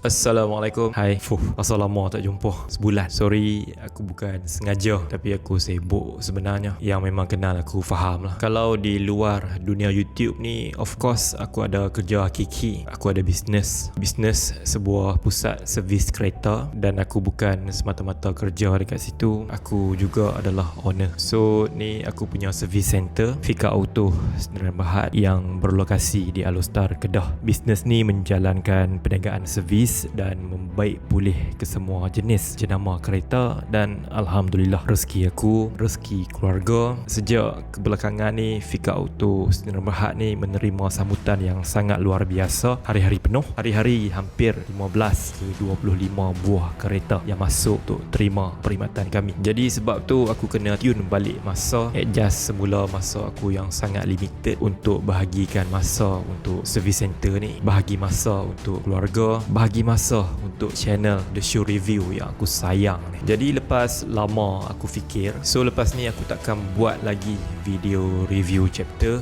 Assalamualaikum. Hai. Masa lama tak jumpa. Sebulan. Sorry, aku bukan sengaja, tapi aku sibuk sebenarnya. Yang memang kenal aku faham lah. Kalau di luar dunia YouTube ni, of course aku ada kerja hakiki. Aku ada bisnes sebuah pusat servis kereta. Dan aku bukan semata-mata kerja dekat situ. Aku juga adalah owner. So ni aku punya servis center Fika Auto Sdn Bhd yang berlokasi di Alostar, Kedah. Bisnes ni menjalankan perniagaan servis dan membaik pulih ke semua jenis jenama kereta. Dan Alhamdulillah, rezeki aku, rezeki keluarga, sejak kebelakangan ni Fika Auto Sdn Bhd ni menerima sambutan yang sangat luar biasa. Hari-hari penuh, hari-hari hampir 15 ke 25 buah kereta yang masuk untuk terima perkhidmatan kami. Jadi sebab tu aku kena tune balik masa, adjust semula masa aku yang sangat limited untuk bahagikan masa untuk service center ni, bahagi masa untuk keluarga, bahagi masa untuk channel The Show Review yang aku sayang ni. Jadi lepas lama aku fikir, so lepas ni aku takkan buat lagi video review chapter.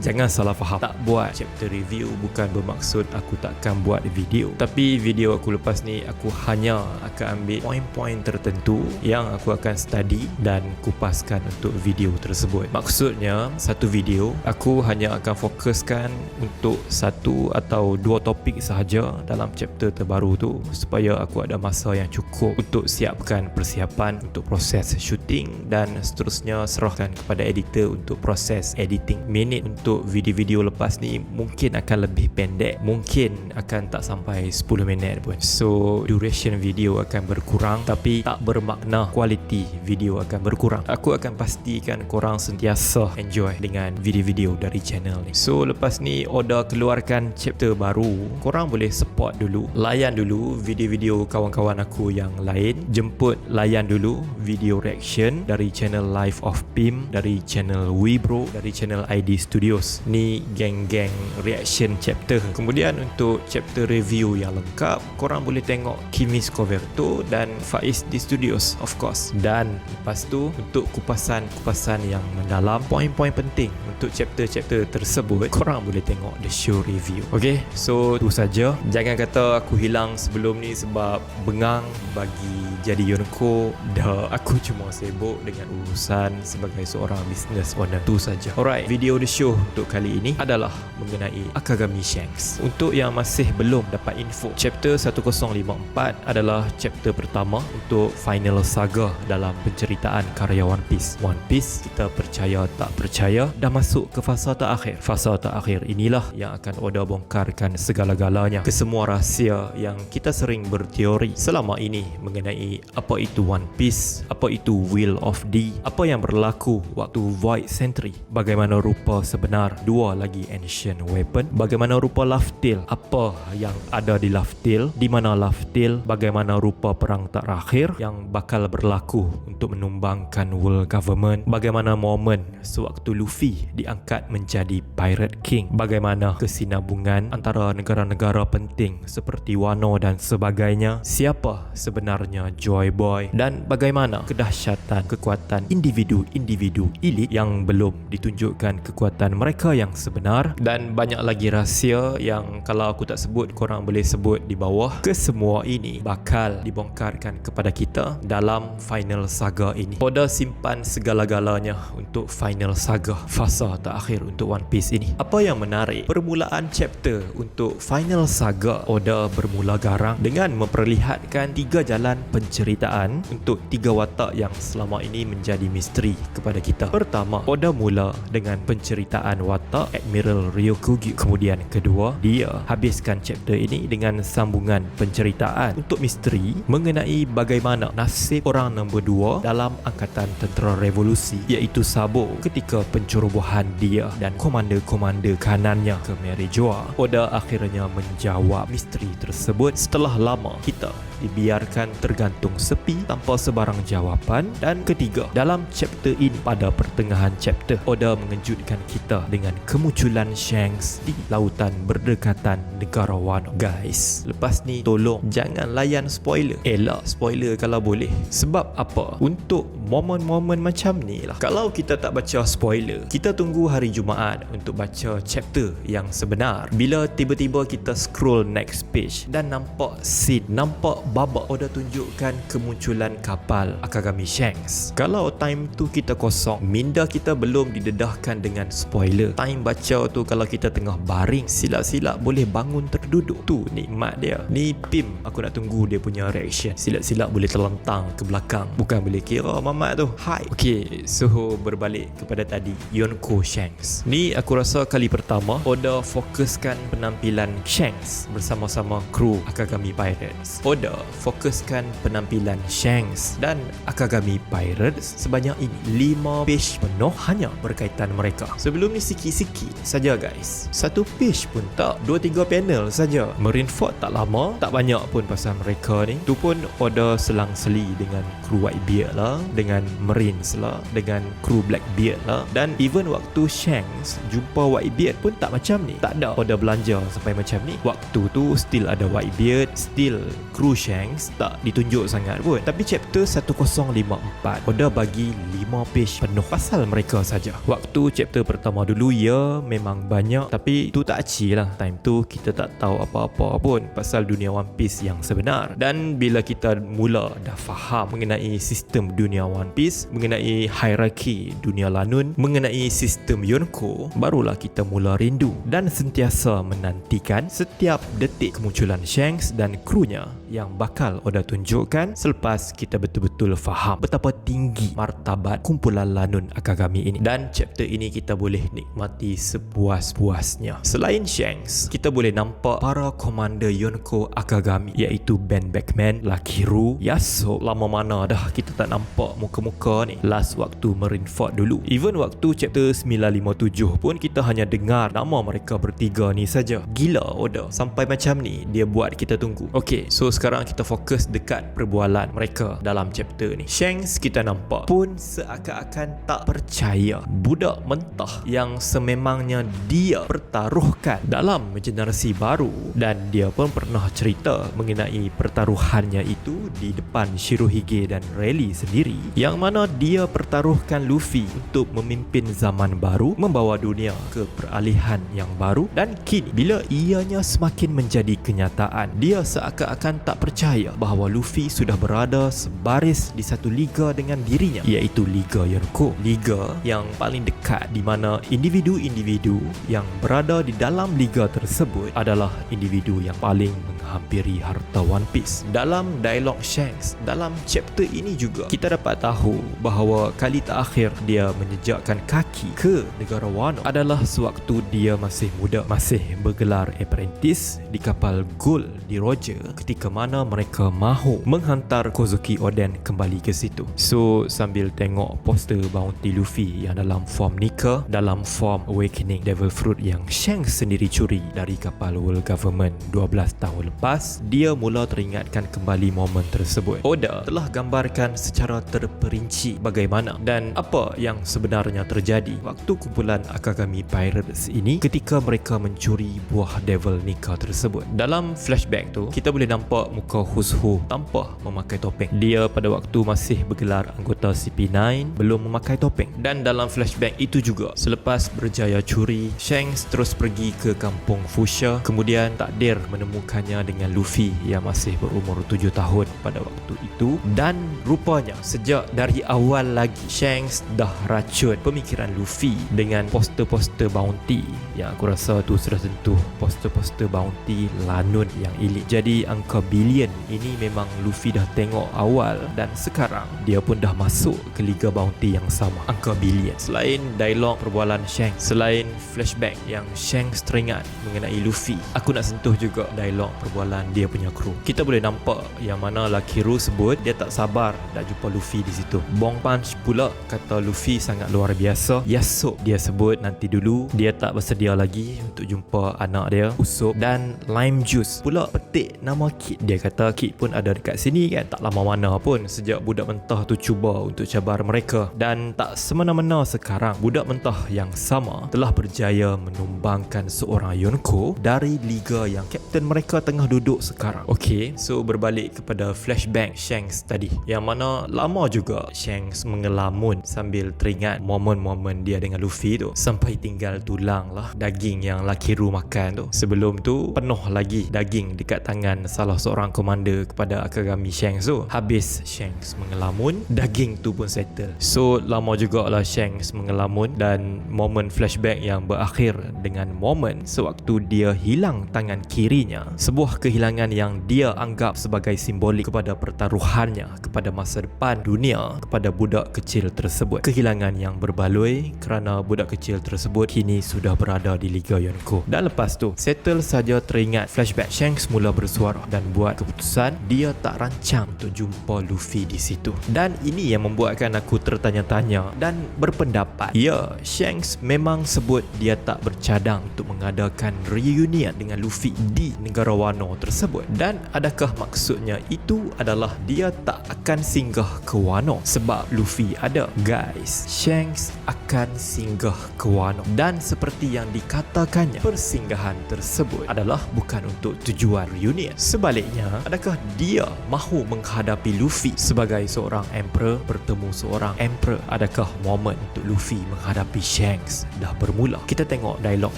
Jangan salah faham, tak buat chapter review bukan bermaksud aku takkan buat video, tapi video aku lepas ni aku hanya akan ambil poin-poin tertentu yang aku akan study dan kupaskan untuk video tersebut. Maksudnya satu video aku hanya akan fokuskan untuk satu atau dua topik sahaja dalam chapter terbaru tu, supaya aku ada masa yang cukup untuk siapkan persiapan untuk proses shooting dan seterusnya serahkan kepada editor untuk proses editing. Minit untuk video-video lepas ni mungkin akan lebih pendek, mungkin akan tak sampai 10 minit pun. So duration video akan berkurang, tapi tak bermakna kualiti video akan berkurang. Aku akan pastikan korang sentiasa enjoy dengan video-video dari channel ni. So lepas ni order keluarkan chapter baru, korang boleh support dulu, layan dulu video-video kawan-kawan aku yang lain, jemput layan dulu video reaction dari channel Life of Pim, dari channel Webro, dari channel ID Studios. Ni geng-geng reaction chapter. Kemudian untuk chapter review yang lengkap, korang boleh tengok Kimis Coverto dan Faiz di Studios of course. Dan lepas tu untuk kupasan-kupasan yang mendalam, poin-poin penting untuk chapter-chapter tersebut, korang boleh tengok The Show Review. Okay, so tu saja. Jangan kata aku hilang sebelum ni sebab bengang bagi jadi Yonko. Dah, aku cuma sibuk dengan urusan sebagai seorang business owner. Tu saja. Alright, video The Show untuk kali ini adalah mengenai Akagami Shanks. Untuk yang masih belum dapat info, chapter 1054 adalah chapter pertama untuk final saga dalam penceritaan karya One Piece. One Piece, kita percaya tak percaya, dah masuk ke fasa terakhir. Fasa terakhir inilah yang akan Oda bongkarkan segala-galanya, kesemua rahsia yang kita sering berteori selama ini mengenai apa itu One Piece, apa itu Will of D, apa yang berlaku waktu Void Century, bagaimana rupa sebenar dua lagi ancient weapon, bagaimana rupa Laugh-Tale, apa yang ada di Laugh-Tale, di mana Laugh-Tale, bagaimana rupa perang terakhir yang bakal berlaku untuk menumbangkan world government, bagaimana momen sewaktu Luffy diangkat menjadi Pirate King, bagaimana kesinambungan antara negara-negara penting seperti Wano dan sebagainya, siapa sebenarnya Joy Boy, dan bagaimana kedahsyatan kekuatan individu-individu elit yang belum ditunjukkan kekuatan mereka yang sebenar, dan banyak lagi rahsia yang kalau aku tak sebut, korang boleh sebut di bawah. Kesemua ini bakal dibongkarkan kepada kita dalam final saga ini. Oda simpan segala-galanya untuk final saga, fasa terakhir untuk One Piece ini. Apa yang menarik, permulaan chapter untuk final saga, Oda bermula garang dengan memperlihatkan tiga jalan penceritaan untuk tiga watak yang selama ini menjadi misteri kepada kita. Pertama, Oda mula dengan penceritaan watak Admiral Ryokugyu. Kemudian kedua, dia habiskan chapter ini dengan sambungan penceritaan untuk misteri mengenai bagaimana nasib orang nombor 2 dalam Angkatan Tentera Revolusi, iaitu Sabo, ketika pencerobohan dia dan komander-komander kanannya ke Merijoa. Oda akhirnya menjawab misteri tersebut setelah lama kita dibiarkan tergantung sepi tanpa sebarang jawapan. Dan ketiga, dalam chapter ini, pada pertengahan chapter, Oda mengejutkan kita dengan kemunculan Shanks di lautan berdekatan negara Wano. Guys, lepas ni tolong jangan layan spoiler. Elak spoiler kalau boleh. Sebab apa? Untuk momen-momen macam ni lah, kalau kita tak baca spoiler, kita tunggu hari Jumaat untuk baca chapter yang sebenar. Bila tiba-tiba kita scroll next page dan nampak scene, nampak babak Oda tunjukkan kemunculan kapal Akagami Shanks. Kalau time tu kita kosong, minda kita belum didedahkan dengan spoiler. Time baca tu kalau kita tengah baring, silap-silap boleh bangun terduduk. Tu nikmat dia. Ni Pim, aku nak tunggu dia punya reaction. Silap-silap boleh terlentang ke belakang. Bukan boleh kira mamat tu. Hai. Okay, so berbalik kepada tadi, Yonko Shanks. Ni aku rasa kali pertama Oda fokuskan penampilan Shanks bersama-sama kru Akagami Pirates. Oda fokuskan penampilan Shanks dan Akagami Pirates sebanyak ini 5 page penuh hanya berkaitan mereka. Sebelum ni sikit-sikit saja guys. 1 page pun tak, 2-3 panel saja. Marineford tak lama, tak banyak pun pasal mereka ni. Tu pun Oda selang-seli dengan kru Whitebeard lah, dengan Marines lah, dengan kru Blackbeard lah. Dan even waktu Shanks jumpa Whitebeard pun tak macam ni. Tak ada Oda belanja sampai macam ni. Waktu tu still ada Whitebeard, still kru Shanks tak ditunjuk sangat pun. Tapi chapter 1054 Oda bagi 5 page penuh pasal mereka saja. Waktu chapter pertama dulu ya memang banyak, tapi tu tak aci lah. Time tu kita tak tahu apa-apa pun pasal dunia One Piece yang sebenar. Dan bila kita mula dah faham mengenai sistem dunia One Piece, mengenai hierarki dunia Lanun, mengenai sistem Yonko, barulah kita mula rindu dan sentiasa menantikan setiap detik kemunculan Shanks dan krunya yang bakal Oda tunjukkan selepas kita betul-betul faham betapa tinggi martabat kumpulan Lanun Akagami ini. Dan chapter ini kita boleh nikmati sepuas-puasnya. Selain Shanks, kita boleh nampak para komander Yonko Akagami, iaitu Ben Beckman, Lakiru, Yasuo. Lama mana dah kita tak nampak muka-muka ni. Last waktu Marineford dulu. Even waktu chapter 957 pun kita hanya dengar nama mereka bertiga ni saja. Gila Oda, sampai macam ni dia buat kita tunggu. Okay, so sekarang kita fokus dekat perbualan mereka dalam chapter ni. Shanks kita nampak pun seakan-akan tak percaya budak mentah yang sememangnya dia pertaruhkan dalam generasi baru, dan dia pun pernah cerita mengenai pertaruhannya itu di depan Shirohige dan Rayleigh sendiri, yang mana dia pertaruhkan Luffy untuk memimpin zaman baru, membawa dunia ke peralihan yang baru. Dan kini bila ianya semakin menjadi kenyataan, dia seakan-akan tak percaya bahawa Luffy sudah berada sebaris di satu liga dengan dirinya, iaitu Liga Yonko. Liga yang paling dekat, di mana individu-individu yang berada di dalam liga tersebut adalah individu yang paling menghampiri harta One Piece. Dalam dialog Shanks dalam chapter ini juga kita dapat tahu bahawa kali terakhir dia menjejakkan kaki ke negara Wano adalah sewaktu dia masih muda, masih bergelar apprentice di kapal Gold di Roger, ketika mana mereka mahu menghantar Kozuki Oden kembali ke situ. So sambil tengok poster bounty Luffy yang dalam form Nika, dalam form Awakening Devil Fruit yang Shanks sendiri curi dari kapal World Government 12 tahun lepas, dia mula teringatkan kembali momen tersebut. Oda telah gambarkan secara terperinci bagaimana dan apa yang sebenarnya terjadi waktu kumpulan Akagami Pirates ini ketika mereka mencuri buah Devil Nika tersebut. Dalam flashback tu kita boleh nampak muka Hushu tanpa memakai topeng. Dia pada waktu masih bergelar anggota CP9 belum memakai topeng. Dan dalam flashback itu juga, selepas berjaya curi, Shanks terus pergi ke kampung Fuchsia, kemudian takdir menemukannya dengan Luffy yang masih berumur 7 tahun pada waktu itu. Dan rupanya sejak dari awal lagi Shanks dah racun pemikiran Luffy dengan poster-poster bounty yang aku rasa tu sudah tentu poster-poster bounty Lanun yang elit. Jadi angka bilion ini memang Luffy dah tengok awal, dan sekarang dia pun dah masuk ke Liga Bounty yang sama, angka bilion. Selain dialog perbualan Shanks, selain flashback yang Shanks teringat mengenai Luffy, aku nak sentuh juga dialog perbualan dia punya kru. Kita boleh nampak yang mana Lakiru sebut dia tak sabar nak jumpa Luffy di situ. Bong Punch pula kata Luffy sangat luar biasa. Yasuo dia sebut nanti dulu dia tak bersedia lagi untuk jumpa anak dia Usopp. Dan Lime Juice pula petik nama Kid. Dia kata Kid pun ada dekat sini kan, tak lama mana pun sejak budak mentah tu cuba untuk cabar mereka. Dan tak semena-mena sekarang budak mentah yang sama telah berjaya menumbangkan seorang Yonko dari liga yang kapten mereka tengah tengah duduk sekarang. Okay, so berbalik kepada flashback Shanks tadi, yang mana lama juga Shanks mengelamun sambil teringat momen-momen dia dengan Luffy tu, sampai tinggal tulang lah daging yang Lakiru makan tu. Sebelum tu penuh lagi daging dekat tangan salah seorang komander kepada Akagami Shanks tu. Habis Shanks mengelamun, daging tu pun settle. So lama jugalah Shanks mengelamun, dan momen flashback yang berakhir dengan momen sewaktu dia hilang tangan kirinya. Sebuah kehilangan yang dia anggap sebagai simbolik kepada pertaruhannya kepada masa depan dunia kepada budak kecil tersebut. Kehilangan yang berbaloi kerana budak kecil tersebut kini sudah berada di Liga Yonko. Dan lepas tu settle saja teringat flashback, Shanks mula bersuara dan buat keputusan dia tak rancang untuk jumpa Luffy di situ. Dan ini yang membuatkan aku tertanya-tanya dan berpendapat, ya, Shanks memang sebut dia tak bercadang untuk mengadakan reunion dengan Luffy di negara Wano tersebut. Dan adakah maksudnya itu adalah dia tak akan singgah ke Wano sebab Luffy ada? Guys, Shanks akan singgah ke Wano, dan seperti yang dikatakannya, persinggahan tersebut adalah bukan untuk tujuan reunion. Sebaliknya, adakah dia mahu menghadapi Luffy sebagai seorang emperor bertemu seorang emperor? Adakah momen untuk Luffy menghadapi Shanks dah bermula? Kita tengok dialog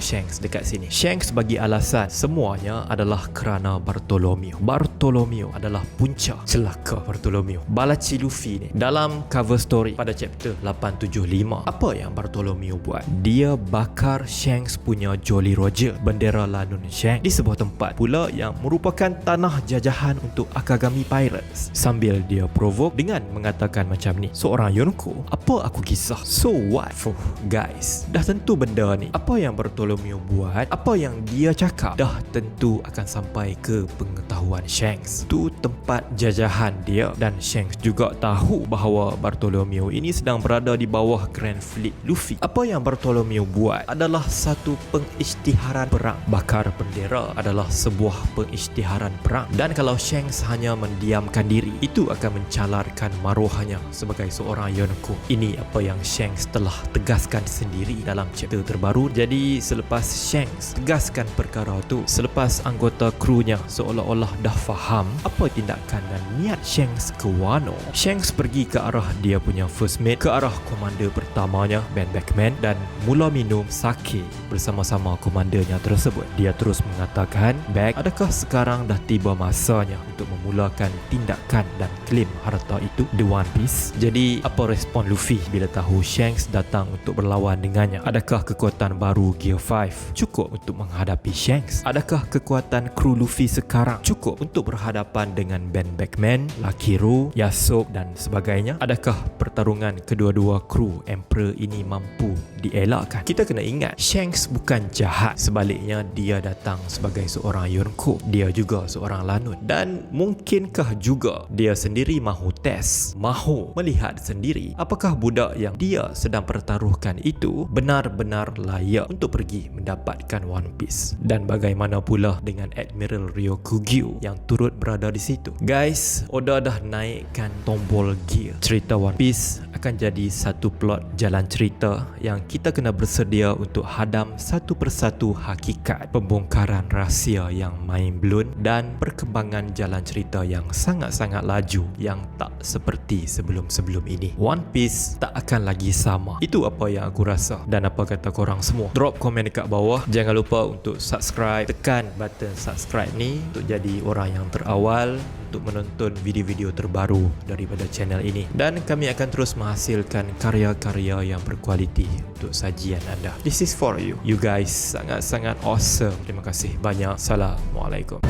Shanks dekat sini. Shanks bagi alasan semuanya adalah kerana Bartholomew. Bartholomew adalah punca celaka Bartholomew. Balaci Luffy ni dalam cover story pada chapter 875, apa yang Bartholomew buat? Dia bakar Shanks punya Jolly Roger, bendera lanun Shanks, di sebuah tempat pula yang merupakan tanah jajahan untuk Akagami Pirates, sambil dia provoke dengan mengatakan macam ni, seorang Yonko, apa aku kisah? So what? Guys, dah tentu benda ni, apa yang Bartholomew buat, apa yang dia cakap, dah tentu akan sampai ke pengetahuan Shanks. Tu tempat jajahan dia, dan Shanks juga tahu bahawa Bartholomew ini sedang berada di bawah Grand Fleet Luffy. Apa yang Bartholomew buat adalah satu pengisytiharan perang. Bakar bendera adalah sebuah pengisytiharan perang, dan kalau Shanks hanya mendiamkan diri, itu akan mencalarkan maruahnya sebagai seorang Yonko. Ini apa yang Shanks telah tegaskan sendiri dalam chapter terbaru. Jadi selepas Shanks tegaskan perkara tu, selepas anggota krunya seolah-olah dah faham apa tindakan dan niat Shanks ke Wano, Shanks pergi ke arah dia punya first mate, ke arah komander pertamanya Ben Beckman, dan mula minum sake bersama-sama komandernya tersebut. Dia terus mengatakan, Beck, adakah sekarang dah tiba masanya untuk memulakan tindakan dan klaim harta itu, The One Piece? Jadi apa respon Luffy bila tahu Shanks datang untuk berlawan dengannya? Adakah kekuatan baru Gear 5 cukup untuk menghadapi Shanks? Adakah kekuatan kru Luffy sekarang cukup untuk berhadapan dengan Ben Beckman, Lakiru, Yasop dan sebagainya? Adakah pertarungan kedua-dua kru Emperor ini mampu dielakkan? Kita kena ingat, Shanks bukan jahat. Sebaliknya, dia datang sebagai seorang Yonko. Dia juga seorang lanun. Dan mungkinkah juga dia sendiri mahu tes, mahu melihat sendiri apakah budak yang dia sedang pertaruhkan itu benar-benar layak untuk pergi mendapatkan One Piece? Dan bagaimana pula dengan Admiral Ryokugyu yang turut berada di situ? Guys, Oda dah naikkan tombol gear. Cerita One Piece akan jadi satu plot jalan cerita yang kita kena bersedia untuk hadam satu persatu hakikat, pembongkaran rahsia yang mind blown, dan perkembangan jalan cerita yang sangat-sangat laju yang tak seperti sebelum-sebelum ini. One Piece tak akan lagi sama. Itu apa yang aku rasa. Dan apa kata korang semua? Drop komen dekat bawah. Jangan lupa untuk subscribe, tekan button subscribe ni untuk jadi orang yang terawal untuk menonton video-video terbaru daripada channel ini. Dan kami akan terus menghasilkan karya-karya yang berkualiti untuk sajian anda. This is for you. You guys sangat-sangat awesome. Terima kasih banyak. Assalamualaikum.